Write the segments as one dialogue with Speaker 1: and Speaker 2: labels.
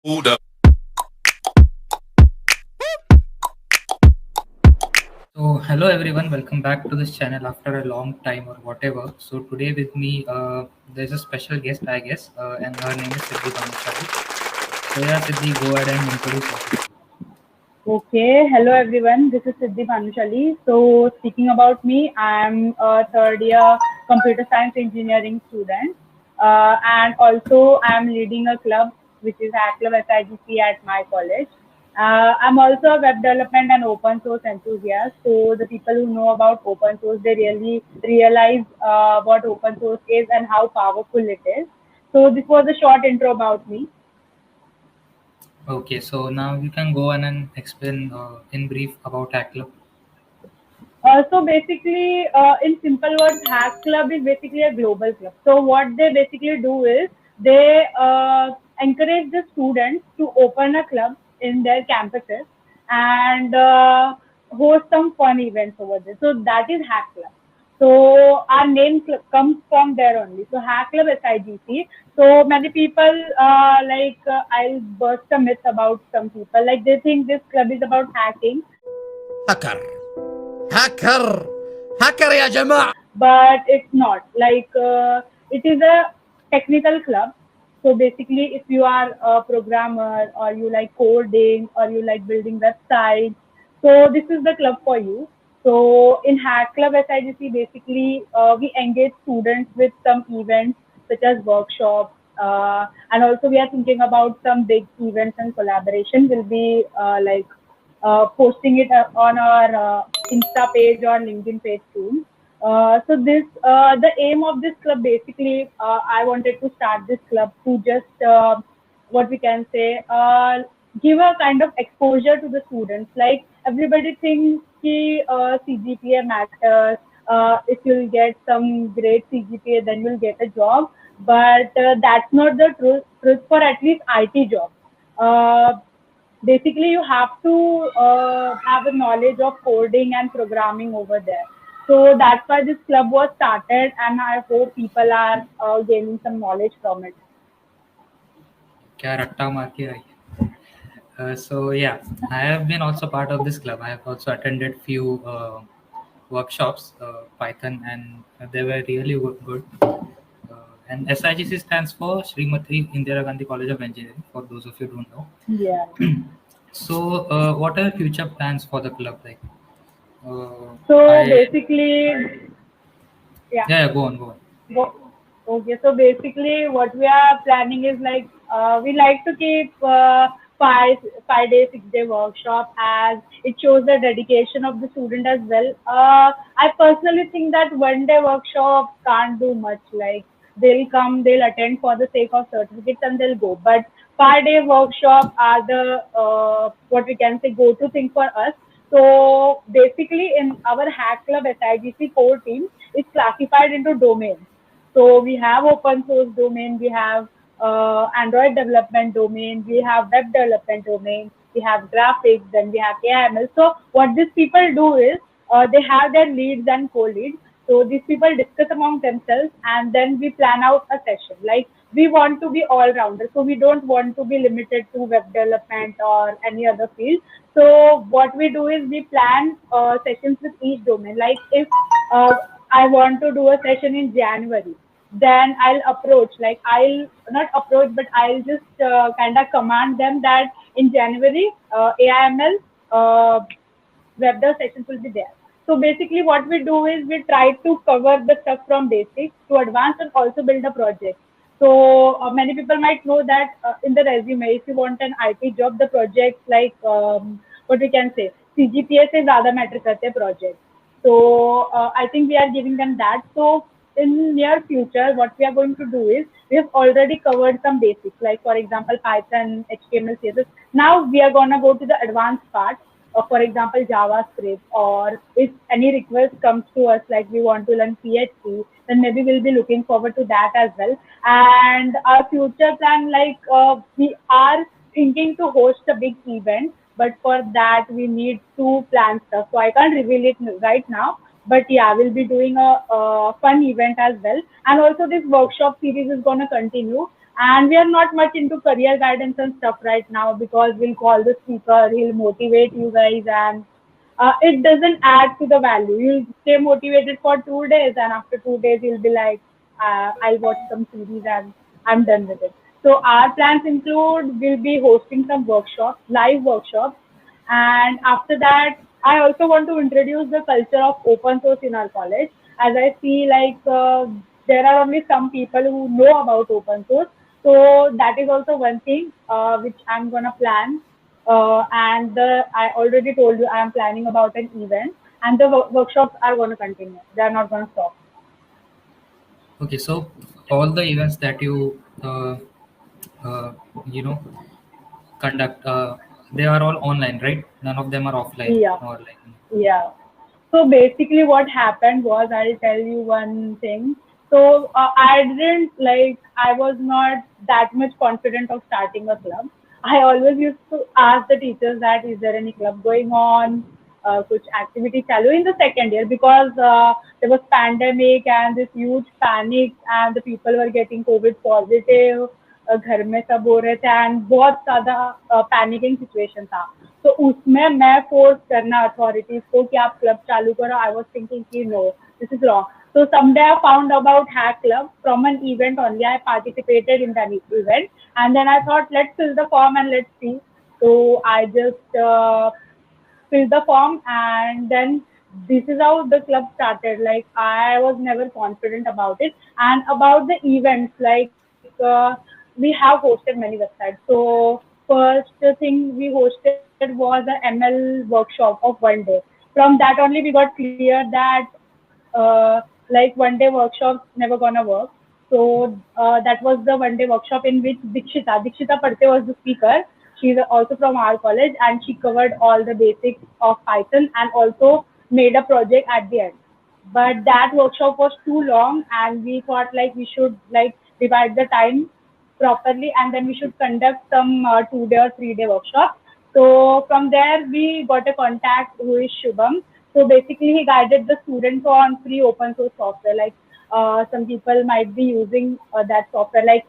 Speaker 1: Hold up.
Speaker 2: So, hello everyone, welcome back to this channel after a long time or whatever. So, today with me, there's a special guest, I guess, and her name is Siddhi Bhanushali. So, yeah, Siddhi, go ahead and introduce yourself.
Speaker 3: Okay, hello everyone. This is Siddhi Bhanushali. So, speaking about me, I'm a third year computer science engineering student, and also I'm leading a club which is Hack Club SIGC at my college. I'm also a web development and open source enthusiast. So, the people who know about open source, they really realize what open source is and how powerful it is. So, this was a short intro about me.
Speaker 2: Okay, so now you can go on and explain in brief about Hack Club.
Speaker 3: So basically, in simple words, Hack Club is basically a global club. So what they basically do is they encourage the students to open a club in their campuses and host some fun events over there. So that is Hack Club. So our name comes from there only. So Hack Club SIGC. So many people I'll burst a myth about some people. Like they think this club is about hacking,
Speaker 1: هاكر هاكر هاكر يا جماعة.
Speaker 3: but it's not it is a technical club. So basically, if you are a programmer or you like coding or you like building websites, so this is the club for you. So in Hack Club SIGC, basically we engage students with some events such as workshops, and also we are thinking about some big events and collaboration. Will be posting it on our Insta page or LinkedIn page soon. The aim of this club basically, I wanted to start this club to just what we can say, give a kind of exposure to the students. Like everybody thinks CGPA matters. If you'll get some great CGPA, then you'll get a job. But that's not the truth for at least IT jobs. Basically you have to have a knowledge of coding and programming over there. So that's why this club was started, and I hope people are gaining some knowledge from it.
Speaker 2: क्या रट्टा मार के आई? So yeah, I have been also part of this club. I have also attended few workshops, Python, and they were really good. And SIGC stands for Srimati Indira Gandhi College of Engineering. For those of you who don't know,
Speaker 3: Yeah.
Speaker 2: so what are future plans for the club? Like,
Speaker 3: So
Speaker 2: I
Speaker 3: basically, yeah.
Speaker 2: yeah, go on, go on.
Speaker 3: Wo- Okay, so basically, what we are planning is we like to keep five day, 6 day workshop, as it shows the dedication of the student as well. I personally think that 1 day workshop can't do much. Like they'll come, they'll attend for the sake of certificates and they'll go. But 5 day workshop are the what we can say go-to thing for us. So basically, in our Hack Club SIGC core team, it's classified into domains. So we have open source domain, we have Android development domain, we have web development domain, we have graphics, then we have AML. So what these people do is they have their leads and co-leads. So these people discuss among themselves, and then we plan out a session. Like we want to be all rounder, so we don't want to be limited to web development or any other field. So what we do is we plan sessions with each domain. Like if uh, I want to do a session in January, then I'll approach, like I'll not approach, but I'll just kind of command them that in January, AIML web dev sessions will be there. So basically, what we do is we try to cover the stuff from basics to advanced and also build a project. So many people might know that in the resume, if you want an IT job, the projects like what we can say, CGPA से ज़्यादा matter करते हैं project. So I think we are giving them that. So in near future, what we are going to do is we have already covered some basics, like for example Python, HTML, CSS. Now we are gonna go to the advanced part. For example, JavaScript, or if any request comes to us like we want to learn PHP, then maybe we'll be looking forward to that as well. And our future plan, we are thinking to host a big event, but for that we need to plan stuff. So I can't reveal it right now. But yeah, we'll be doing a fun event as well. And also this workshop series is going to continue. And we are not much into career guidance and stuff right now because we'll call the speaker, he'll motivate you guys, and it doesn't add to the value. You'll stay motivated for 2 days, and after 2 days, you'll be like, I'll watch some series and I'm done with it. So our plans include we'll be hosting some workshops, live workshops, and after that, I also want to introduce the culture of open source in our college. As I see, like there are only some people who know about open source, so that is also one thing which I'm gonna plan. I already told you I am planning about an event, and the workshops are going to continue. They are not going to stop.
Speaker 2: Okay, so all the events that you uh, you know conduct, they are all online, right? None of them are offline
Speaker 3: Yeah,
Speaker 2: or like.
Speaker 3: yeah. So basically, what happened was, I'll tell you one thing. So I didn't like, I was not that much confident of starting a club. I always used to ask the teachers that is there any club going on, कुछ activity चालू in the second year, because there was pandemic and this huge panic and the people were getting COVID positive. घर में सब हो रहे थे and बहुत ज्यादा पैनिकिंग सिचुएशन था. तो उसमें मैं फोर्स करना अथॉरिटीज को कि आप क्लब चालू करो, आई वाज थिंकिंग कि no, this is wrong. So someday I found about Hack Club from an event only. I participated in that event, and then I thought, let's fill the form and let's see. So I just filled the form, and then this is how the club started. Like, I was never confident about it. And about the events, like we have hosted many websites. So first thing we hosted was a ML workshop of 1 day. From that only we got clear that like 1 day workshops never gonna work. So that was the 1 day workshop in which Dikshita Parte was the speaker. She's also from our college, and she covered all the basics of Python and also made a project at the end. But that workshop was too long, and we thought like we should like divide the time properly, and then we should conduct some 2 day or 3 day workshop. So from there we got a contact who is Shubham. So basically he guided the students on free open source software. Like some people might be using that software, like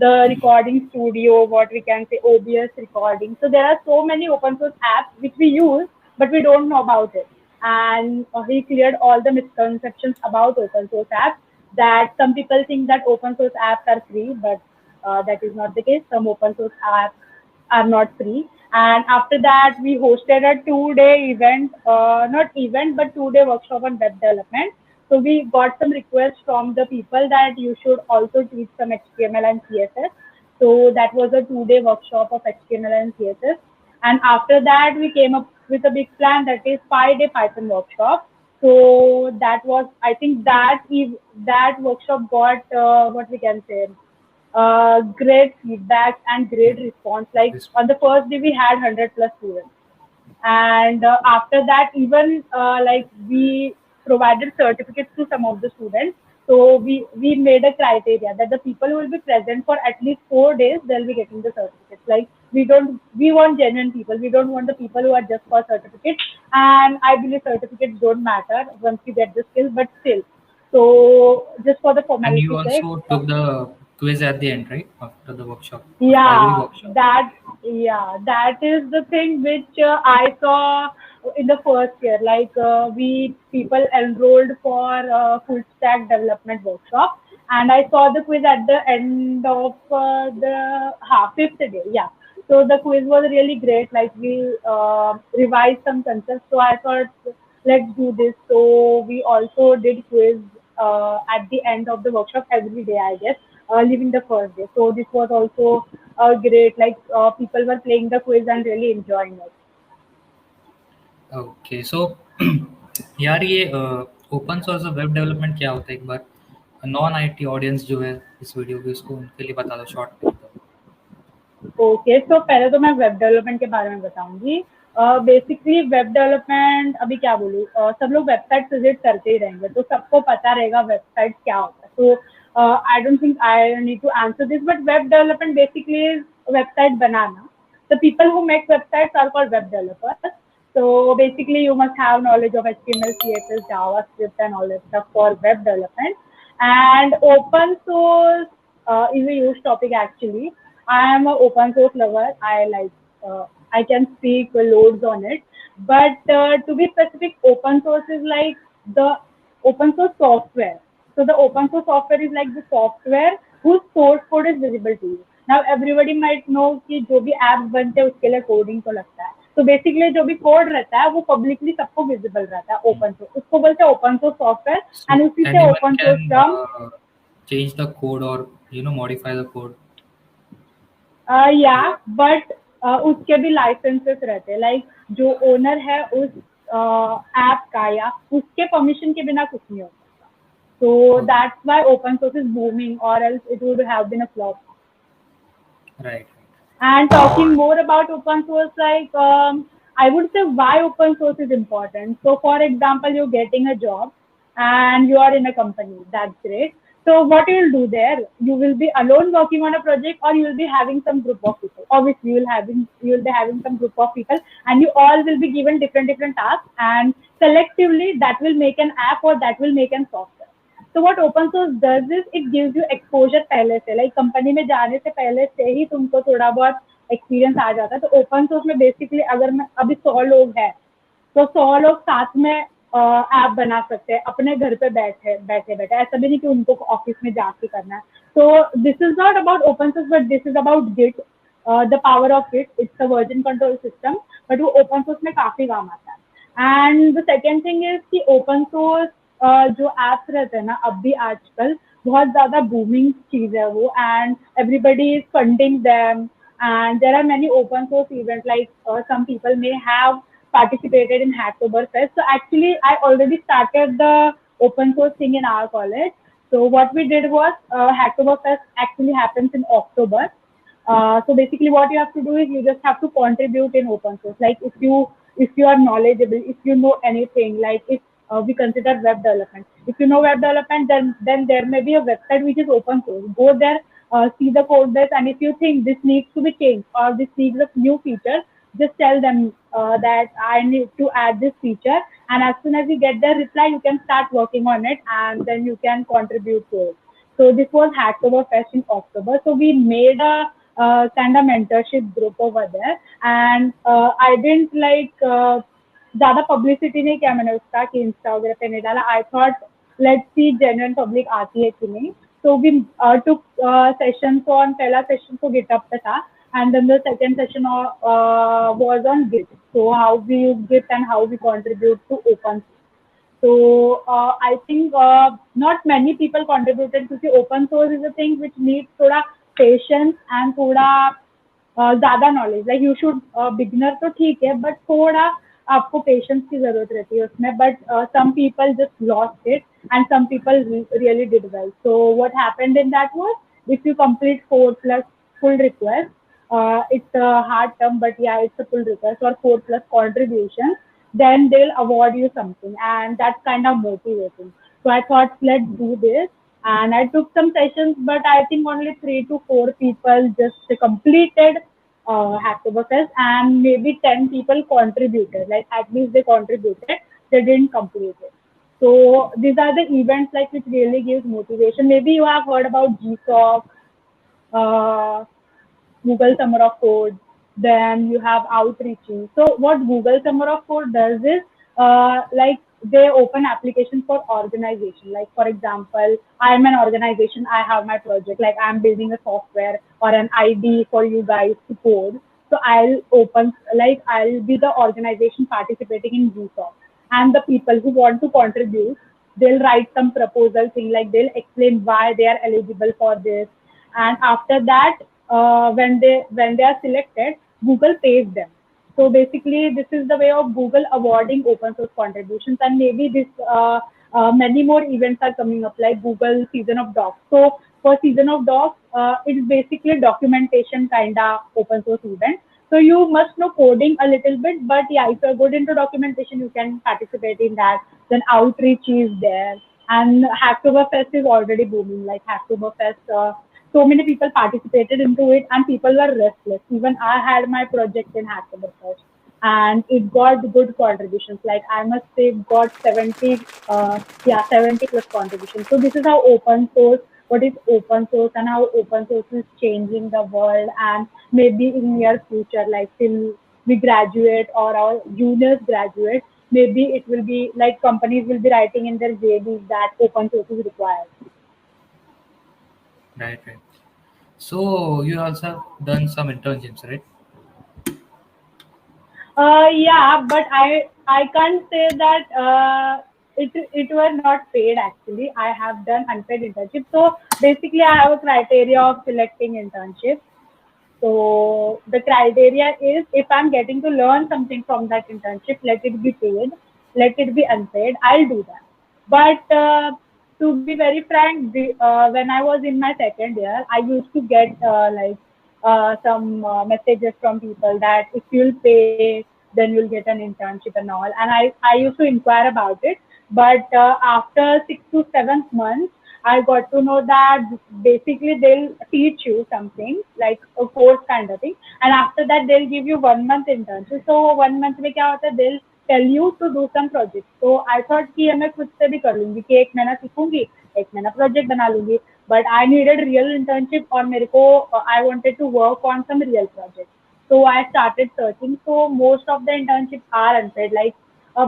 Speaker 3: the recording studio, what we can say, OBS recording. So there are so many open source apps which we use, but we don't know about it. And he cleared all the misconceptions about open source apps, that some people think that open source apps are free, but that is not the case. Some open source apps are not free. And after that, we hosted a 2 day event, not event, but 2 day workshop on web development. So we got some requests from the people that you should also teach some HTML and CSS. So that was a 2 day workshop of HTML and CSS. And after that, we came up with a big plan, that is 5 day Python workshop. So that was, I think that workshop got what we can say, great feedback and great response. Like on the first day, we had 100 plus students, and after that, even like we provided certificates to some of the students. So we made a criteria that the people who will be present for at least 4 days, they'll be getting the certificates. Like we want genuine people. We don't want the people who are just for certificates. And I believe certificates don't matter once you get the skills, but still. So just for the
Speaker 2: And you
Speaker 3: formality sake.
Speaker 2: also took the quiz at the end, right? After the workshop, after every
Speaker 3: Yeah,
Speaker 2: workshop.
Speaker 3: that is the thing which I saw in the first year. Like we people enrolled for full stack development workshop, and I saw the quiz at the end of the fifth day. Yeah, so the quiz was really great. Like we revised some concepts, so I thought let's do this. So we also did quiz at the end of the workshop every day, I guess, leaving the first day. So this was also great. Like people were playing the quiz and really enjoying it.
Speaker 2: Okay so यार ये open source web development क्या होता है, एक बार non IT audience जो है इस video के, उसको उनके लिए बता दो शॉर्ट में.
Speaker 3: ओके, तो पहले तो मैं वेब डेवलपमेंट के बारे में बताऊंगी. बेसिकली वेब डेवलपमेंट अभी क्या बोलूँ, सब लोग वेबसाइट विजिट करते ही रहेंगे, तो सबको पता रहेगा वेबसाइट क्या होता है. तो I don't think I need to answer this, but web development basically website बनाना. The people who make websites are called web developers. So basically, you must have knowledge of HTML, CSS, JavaScript, and all that stuff for web development. And open source is a huge topic actually. I am an open source lover. I can speak loads on it. But to be specific, open source is like the open source software. So the open source software is like the software whose source code is visible to you. Now everybody might know कि जो भी apps बनते हैं उसके लिए coding तो लगता है. तो बेसिकली जो भी कोड रहता है वो पब्लिकली सबको विजिबल रहता है ओपन सोर्स. उसको बोलते हैं open source software and
Speaker 2: So
Speaker 3: उसी से
Speaker 2: anyone
Speaker 3: open source
Speaker 2: can
Speaker 3: term.
Speaker 2: change the code or modify the code.
Speaker 3: या बट उसके भी लाइसेंसेस रहते हैं. लाइक जो ओनर है उस ऐप का या उसके परमिशन के बिना कुछ नहीं हो सकता. So that's why open source is booming, or else it would have been a flop.
Speaker 2: Right.
Speaker 3: And talking more about open source, like I would say why open source is important. So, for example, you're getting a job and you are in a company. That's great. So, what you will do there? You will be alone working on a project, or you will be having some group of people. Obviously, you will be having some group of people, and you all will be given different tasks, and collectively that will make an app or that will make an software. तो what open source does is it gives you exposure पहले से. Like company में जाने से पहले से ही तुमको थोड़ा बहुत एक्सपीरियंस आ जाता है. तो ओपन सोर्स में बेसिकली अगर मैं अभी 100 लोग हैं तो 100 लोग साथ में ऐप बना सकते हैं अपने घर पे बैठे बैठे बैठे. ऐसा भी नहीं कि उनको ऑफिस में जाके करना है. तो this is not about open source but this is about git. The power of git. It's a version control system but वो ओपन सोर्स में काफी काम आता है. And the second thing is कि ओपन सोर्स जो एप्स रहते हैं ना अभी आजकल बहुत ज्यादा बूमिंग चीज है वो. And everybody is funding them and there are many open source events like some people may have participated in Hacktoberfest. So actually I already started the open source thing in our college. So what we did was Hacktoberfest actually happens in October. So basically what you have to do is you just have to contribute in open source. Like if you are knowledgeable, if you know anything, like if we consider web development. If you know web development, then there may be a website which is open source. Go there, see the code base, and if you think this needs to be changed or this needs a new feature, just tell them that I need to add this feature, and as soon as you get their reply you can start working on it and then you can contribute to it. So this was Hacktoberfest in October. So we made a kind of mentorship group over there, and I didn't like ज़्यादा publicity नहीं किया मैंने उसका कि Insta वगैरह पे नहीं डाला. I thought let's see genuine public आती है कि नहीं. So we took sessions on. पहला सेशन तो GitHub पे था, and then the second session was on Git. So how we use Git and how we contribute to open source. So I think not many people contributed because open source is a thing which needs थोड़ा patience and थोड़ा ज़्यादा knowledge. Like you should beginner तो ठीक है, but थोड़ा आपको patience की जरूरत रहती है उसमें. But some people just lost it and some people really did well. So what happened in that was if you complete 4+ full request, it's a hard term but yeah it's a full request or 4+ contributions, then they'll award you something, and that's kind of motivating. So I thought let's do this, and I took some sessions, but I think only 3 to 4 people just completed Hacktoberfest, and maybe 10 people contributed. Like at least they contributed, they didn't complete it. So these are the events like which really gives motivation. Maybe you have heard about GSOC, Google Summer of Code, then you have outreaching. So what Google Summer of Code does is like they open applications for organization. Like for example, I am an organization, I have my project, like I'm building a software or an ID for you guys to code. So I'll be the organization participating in GSOC, and the people who want to contribute, they'll write some proposal thing, like they'll explain why they are eligible for this, and after that when they are selected, Google pays them. So basically this is the way of Google awarding open source contributions, and maybe this many more events are coming up, like Google Season of Docs. So for Season of Docs, it's basically documentation kind of open source event. So you must know coding a little bit, but yeah, if you're good into documentation, you can participate in that. Then outreach is there, and Hacktoberfest is already booming. Like Hacktoberfest, so many people participated into it, and people were restless. Even I had my project in Hacktoberfest, and it got good contributions. Like I must say, got 70 plus contributions. So this is how open source what is open source and how open source is changing the world, and maybe in near future, like till we graduate or our juniors graduate, maybe it will be like companies will be writing in their JDs that open source is required.
Speaker 2: Right, right. So you also have done some internships, right?
Speaker 3: Yeah, but I can't say that it were not paid actually. I have done unpaid internship. So basically, I have a criteria of selecting internships. So the criteria is if I'm getting to learn something from that internship, let it be paid, let it be unpaid, I'll do that. But to be very frank, when I was in my second year, I used to get some messages from people that if you'll pay, then you'll get an internship and all. And I used to inquire about it. But after 6 to 7 months, I got to know that basically they'll teach you something like a course kind of thing, and after that they'll give you 1 month internship. So 1 month में क्या होता है, they'll tell you to do some project. So I thought कि मैं खुद से भी कर लूंगी कि 1 महीना सीखूंगी, 1 महीना प्रोजेक्ट बना लूंगी. But I needed real internship और मेरे को I wanted to work on some real project. So I started searching. So most of the internships are unpaid. Like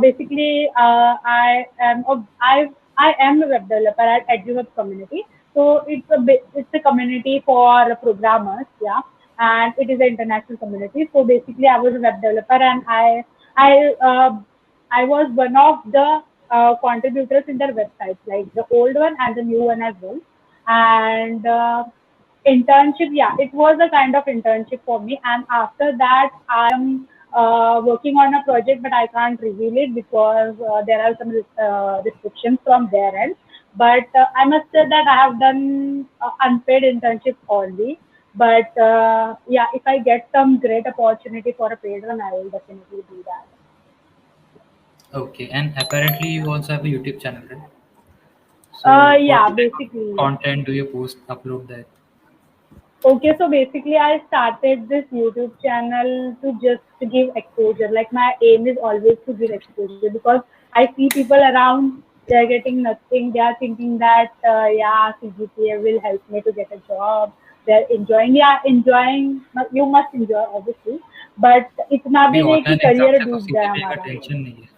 Speaker 3: basically, I am a web developer at EduWeb community. So it's a community for programmers, yeah, and it is an international community. So basically, I was a web developer, and I I was one of the contributors in their websites, like the old one and the new one as well. And internship, yeah, it was a kind of internship for me. And after that, I am working on a project, but I can't reveal it because there are some restrictions from their end. But I must say that I have done unpaid internship only. But yeah, if I get some great opportunity for a paid one, I will definitely do that.
Speaker 2: Okay, and apparently you also have a YouTube channel, right? So what
Speaker 3: Yeah,
Speaker 2: type of
Speaker 3: basically.
Speaker 2: content do you upload there?
Speaker 3: Okay, so basically, I started this YouTube channel to just to give exposure. Like my aim is always to give exposure because I see people around, they're getting nothing. They are thinking that yeah, CGPA will help me to get a job. They're enjoying, yeah, enjoying. You must enjoy obviously, but इतना
Speaker 2: अभी
Speaker 3: भी नहीं कि
Speaker 2: online exam
Speaker 3: career
Speaker 2: से तो
Speaker 3: डूब जाए
Speaker 2: CGPA का
Speaker 3: हमारा.
Speaker 2: टेंशन नहीं है.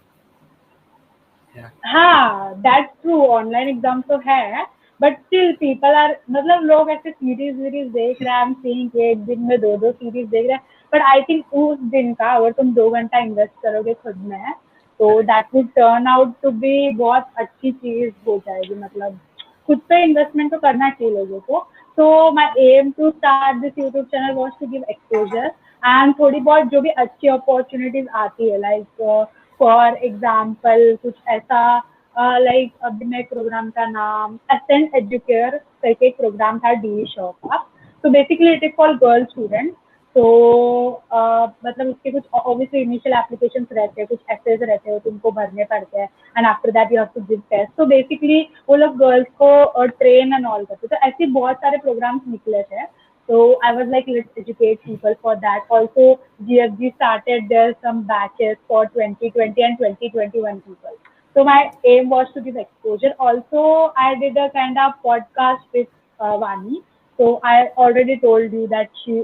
Speaker 2: Yeah.
Speaker 3: हाँ, दैट्स ट्रू. ऑनलाइन एग्जाम तो है, बट स्टिल पीपल आर, मतलब लोग ऐसे सीरीज वीरीज देख रहे हैं. आई एम सीइंग कि एक दिन में दो दो सीरीज देख रहे हैं. बट आई थिंक उस दिन का अगर तुम 2 घंटा इन्वेस्ट करोगे खुद में, तो
Speaker 2: Correct.
Speaker 3: That would turn out to be बहुत अच्छी चीज हो जाएगी. मतलब खुद पे इन्वेस्टमेंट तो करना चाहिए लोगों को. So my aim to start this YouTube channel was to give exposure, and थोड़ी बहुत जो भी अच्छी अपॉर्चुनिटीज आती है, लाइक फॉर एग्जाम्पल कुछ ऐसा, लाइक अभी मैं प्रोग्राम का नाम एसेंट एजुकेयर करके एक प्रोग्राम था डी शो का. तो basically it is for girl student. तो मतलब उसके कुछ ऑब्वियसली इनिशियल एप्लीकेशंस रहते हैं, कुछ एसेज रहते हैं, तुमको भरने पड़ते हैं, and after that you have to give test. तो बेसिकली वो लोग गर्ल्स को ट्रेन एंड ऑल करते. तो ऐसे बहुत सारे प्रोग्राम्स निकले थे. So I was like, let's educate people for that. Also, GFG started there some batches for 2020 and 2021 people. So my aim was to give exposure. Also, I did a kind of podcast with Vani. So I already told you that she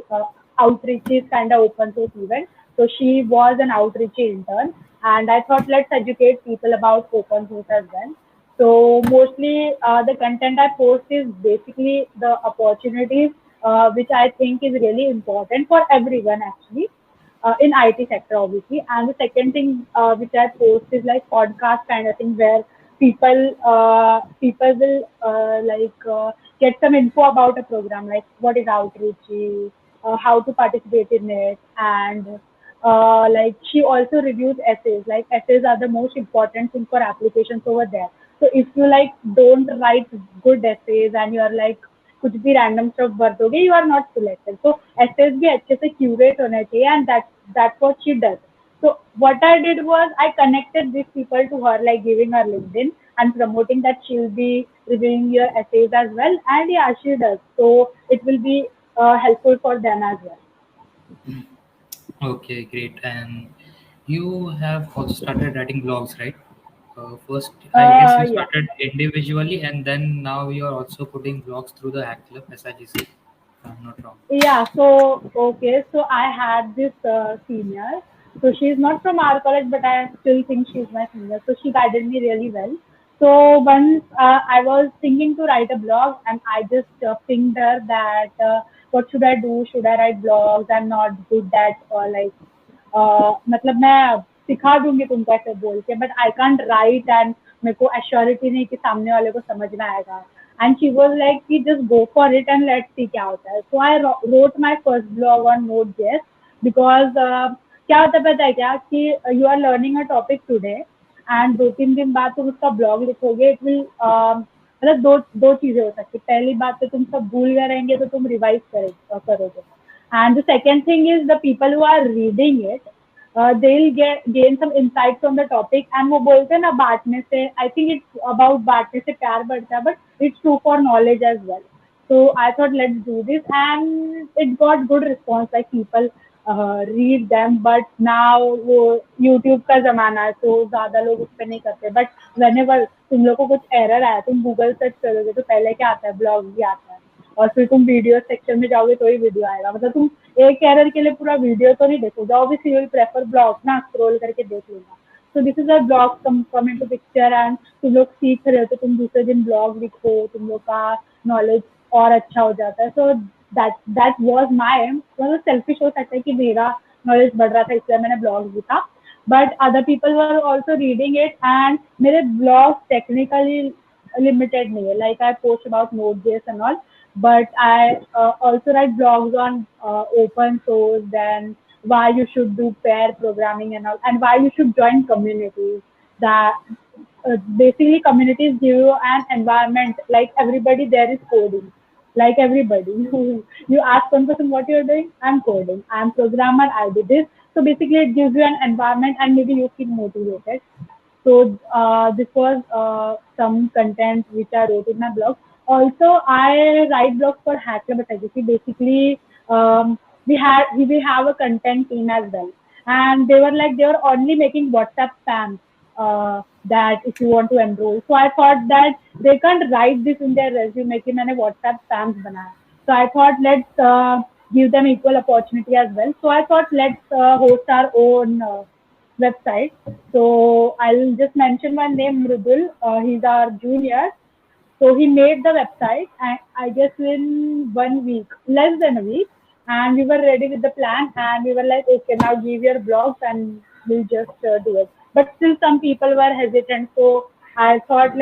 Speaker 3: outreach is kind of open source event. So she was an outreach intern, and I thought let's educate people about open source as well. So mostly the content I post is basically the opportunities which I think is really important for everyone actually in IT sector obviously. And the second thing which I post is like podcast kind of thing where people will get some info about a program, like what is outreach, how to participate in it, and like she also reviews essays. Like essays are the most important thing for applications over there. So if you like don't write good essays and you are like कुछ भी random stuff भर दोगे, you are not selected. तो essays भी अच्छे से curate होने चाहिए, and that's what she does. So what I did was I connected these people to her, like giving her LinkedIn and promoting that she'll be reviewing your essays as well. And yeah, she does. So it will be helpful for them as well.
Speaker 2: Okay, great. And you have also started writing blogs, right? First, I guess you
Speaker 3: Yeah.
Speaker 2: started individually, and then now you are also putting vlogs through the Hack Club SIGC. If I'm not wrong.
Speaker 3: Yeah, so okay, so I had this senior. So she's not from our college, but I still think she's my senior. So she guided me really well. So once I was thinking to write a blog, and I just pinged her that what should I do? Should I write blogs? I'm not good at like मतलब मैं सिखा दूंगी तुमको ऐसे बोल के but I can't right and मेरे को एश्योरिटी नहीं कि सामने वाले को समझ में आएगा एंड शी वाज लाइक कि just go for it and let's see क्या होता है so I wrote my first blog on Node JS because क्या होता है पता है क्या कि you are learning a topic today and 2-3 दिन बाद तुम उसका ब्लॉग लिखोगे इट विल मतलब दो चीजें हो सकती है पहली बात तो तुम सब भूल गए रहेंगे तो तुम रिवाइज करोगे and the second thing is the people who are reading it, they'll gain some insights on the topic. And वो बोलते हैं ना बांटने से, I think it's about बांटने से प्यार बढ़ता है, but it's true for knowledge as well. So I thought let's do this, and it got good response. Like people read them, but now वो YouTube का जमाना है, तो ज़्यादा लोग उस पर नहीं करते. But whenever तुम लोग को कुछ error आया, तुम Google search करोगे तो पहले क्या आता है, blog ही आता है. और फिर तुम वीडियो सेक्शन में जाओगे तो ही वीडियो आएगा मतलब तुम एक एरर के लिए पूरा वीडियो तो नहीं देखोगे obviously you will prefer blog ना स्क्रॉल करके देख लेना so this is a blog come into picture and तुम लोग सीख रहे हो तो तुम दूसरे दिन ब्लॉग लिखो तुम लोग का नॉलेज और अच्छा हो जाता है सो दैट वाज माय मतलब सेल्फिश हो सकता है कि मेरा नॉलेज बढ़ रहा था इसलिए मैंने ब्लॉग लिखा but other people were also reading it and मेरे blog technically limited nahi hai. Like I post about Node.js and all, but I also write blogs on open source, then why you should do pair programming and all, and why you should join communities. That basically communities give you an environment. Like everybody there is coding. Like everybody, you ask one person what you're doing. I'm coding. I'm programmer. I do this. So basically, it gives you an environment, and maybe you feel motivated. So this was some content which I wrote in my blog. Also, I write blogs for Hack Club Agency. Basically, we have a content team as well, and they were only making WhatsApp spams that if you want to enroll. So I thought that they can't write this in their resume कि मैंने WhatsApp spams बनाया. So I thought let's give them equal opportunity as well. So I thought let's host our own. Website. So I'll just mention one name, Mrudul. He's our junior. So he made the website, and I guess in 1 week, less than a week, and we were ready with the plan, and we were like, okay, now give your blogs, and we'll just do it. But still, some people were hesitant, so I thought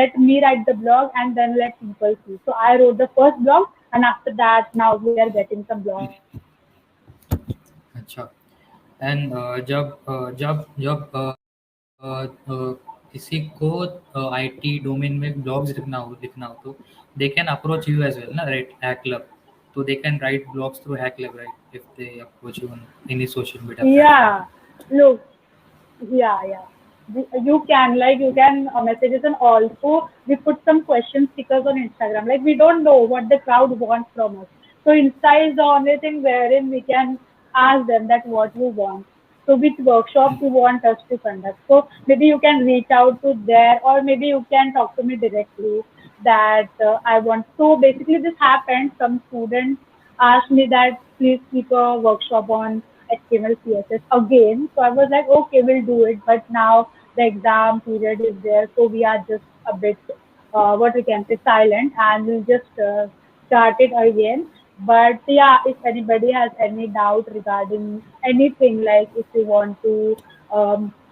Speaker 3: let me write the blog, and then let people see. So I wrote the first blog, and after that, now we are getting some blogs.
Speaker 2: अच्छा and जब किसी को IT domain में blogs लिखना हो तो they can approach you as well ना right hack club तो they can write blogs through hack club right if they approach you on any social media
Speaker 3: Yeah, look, yeah. You can message us, and also we put some question stickers on Instagram. Like we don't know what the crowd wants from us, so Insta is the only thing wherein we can ask them that what you want. So which workshops you want us to conduct. So maybe you can reach out to there, or maybe you can talk to me directly that I want. So basically, this happened. Some students asked me that please keep a workshop on HTML, CSS again. So I was like, okay, we'll do it. But now the exam period is there, so we are just a bit, what we can say, silent, and we'll just start it again. But yeah, if anybody has any doubt regarding anything, like if you want to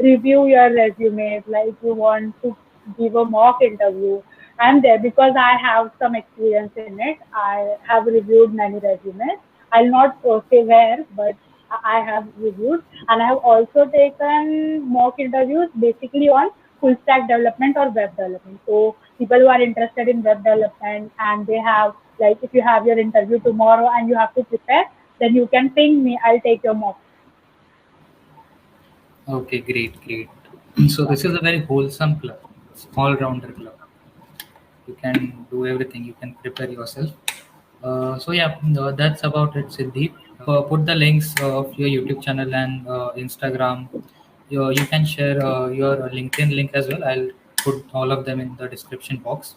Speaker 3: review your resume, like you want to give a mock interview, I'm there because I have some experience in it. I have reviewed many resumes. I'll not say where, but I have reviewed, and I have also taken mock interviews basically on full stack development or web development. So people who are interested in web development and they have like if you have your interview tomorrow and you have to prepare, then you can ping me. I'll take your mock.
Speaker 2: Okay, great. So this is a very wholesome club, all rounder club. You can do everything. You can prepare yourself. So yeah, that's about it, Siddhi. Put the links of your YouTube channel and Instagram you can share your LinkedIn link as well. I'll put all of them in the description box.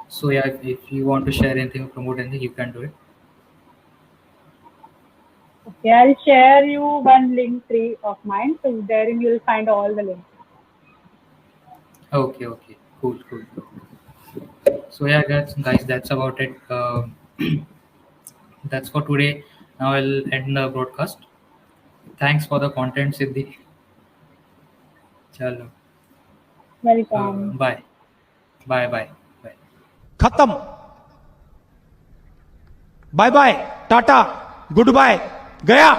Speaker 2: So yeah, if you want to share anything or promote anything, you can do it.
Speaker 3: Okay, I'll share you one link tree of mine. So therein you'll find all the links.
Speaker 2: Okay, cool. So yeah, guys, that's about it. That's for today. Now I'll end the broadcast. Thanks for the content, Siddhi. Chalo.
Speaker 3: Welcome.
Speaker 2: Bye. Bye.
Speaker 1: खत्म, bye bye, tata, goodbye, गया।